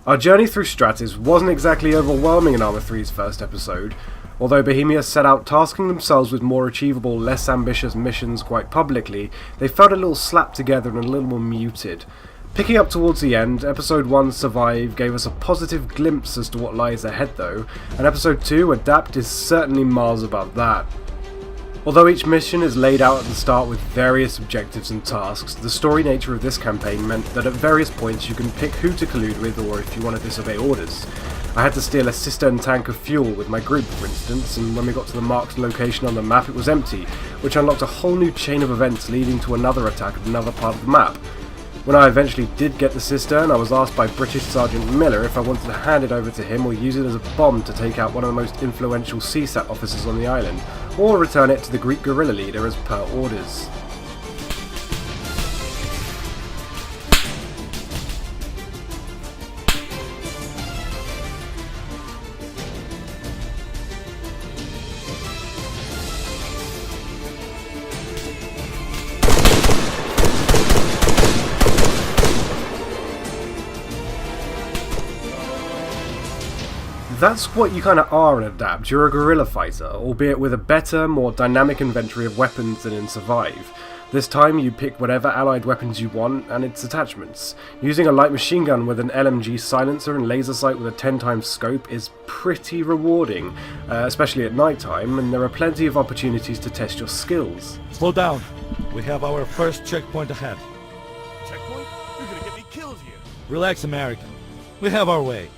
Our journey through Stratis wasn't exactly overwhelming in Arma 3's first episode. Although Bohemia set out tasking themselves with more achievable, less ambitious missions quite publicly, they felt a little slapped together and a little more muted. Picking up towards the end, Episode 1 Survive gave us a positive glimpse as to what lies ahead though, and Episode 2 Adapt is certainly miles above that. Although each mission is laid out at the start with various objectives and tasks, the story nature of this campaign meant that at various points you can pick who to collude with or if you want to disobey orders. I had to steal a cistern tank of fuel with my group, for instance, and when we got to the marked location on the map it was empty, which unlocked a whole new chain of events leading to another attack at another part of the map. When I eventually did get the cistern, I was asked by British Sergeant Miller if I wanted to hand it over to him or use it as a bomb to take out one of the most influential CSAT officers on the island, or return it to the Greek guerrilla leader as per orders. That's what you kind of are in Adapt. You're a guerrilla fighter, albeit with a better, more dynamic inventory of weapons than in Survive. This time you pick whatever allied weapons you want and its attachments. Using a light machine gun with an LMG silencer and laser sight with a 10 times scope is pretty rewarding, especially at night time, and there are plenty of opportunities to test your skills. Slow down. We have our first checkpoint ahead. Checkpoint? You're gonna get me killed here. Relax, American. We have our way.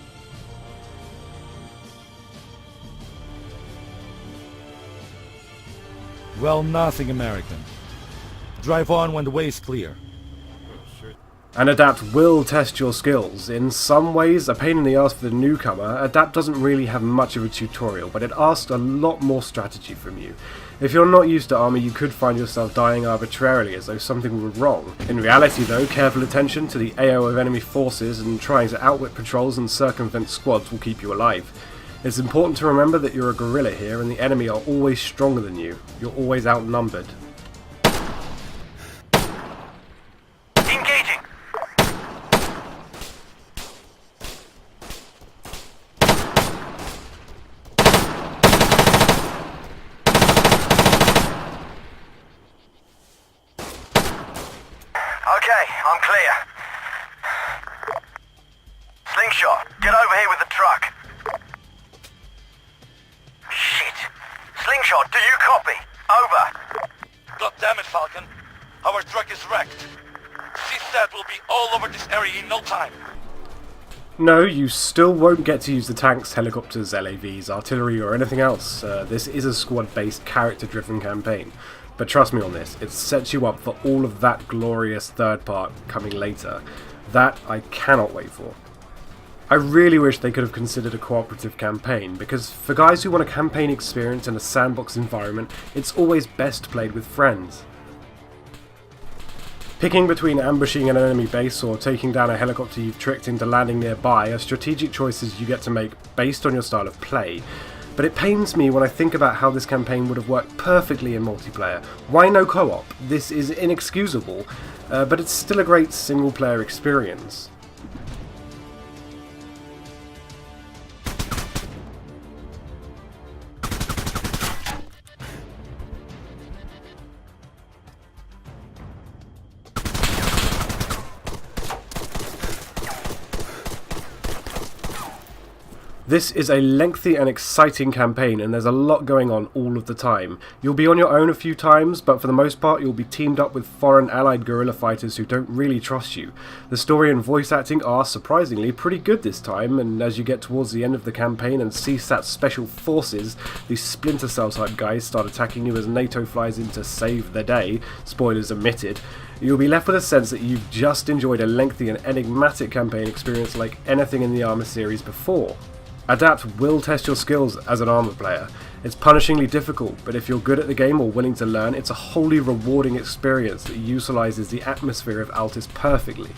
Well, nothing, American. Drive on when the way is clear. And Adapt will test your skills. In some ways, a pain in the ass for the newcomer, Adapt doesn't really have much of a tutorial, but it asks a lot more strategy from you. If you're not used to Arma, you could find yourself dying arbitrarily as though something were wrong. In reality though, careful attention to the AO of enemy forces and trying to outwit patrols and circumvent squads will keep you alive. It's important to remember that you're a guerrilla here and the enemy are always stronger than you. You're always outnumbered. Engaging! Okay, I'm clear. Slingshot, get over here with the truck. Slingshot, do you copy? Over. God damn it, Falcon. Our truck is wrecked. CSAT will be all over this area in no time. No, you still won't get to use the tanks, helicopters, LAVs, artillery or anything else. This is a squad-based, character-driven campaign. But trust me on this, it sets you up for all of that glorious third part coming later. That I cannot wait for. I really wish they could have considered a cooperative campaign, because for guys who want a campaign experience in a sandbox environment, it's always best played with friends. Picking between ambushing an enemy base or taking down a helicopter you've tricked into landing nearby are strategic choices you get to make based on your style of play, but it pains me when I think about how this campaign would have worked perfectly in multiplayer. Why no co-op? This is inexcusable, but it's still a great single player experience. This is a lengthy and exciting campaign and there's a lot going on all of the time. You'll be on your own a few times, but for the most part you'll be teamed up with foreign allied guerrilla fighters who don't really trust you. The story and voice acting are surprisingly pretty good this time, and as you get towards the end of the campaign and CSAT special forces, these Splinter Cell type guys start attacking you as NATO flies in to save the day, spoilers omitted, you'll be left with a sense that you've just enjoyed a lengthy and enigmatic campaign experience like anything in the Arma series before. Adapt will test your skills as an Arma player. It's punishingly difficult, but if you're good at the game or willing to learn, it's a wholly rewarding experience that utilises the atmosphere of Altis perfectly.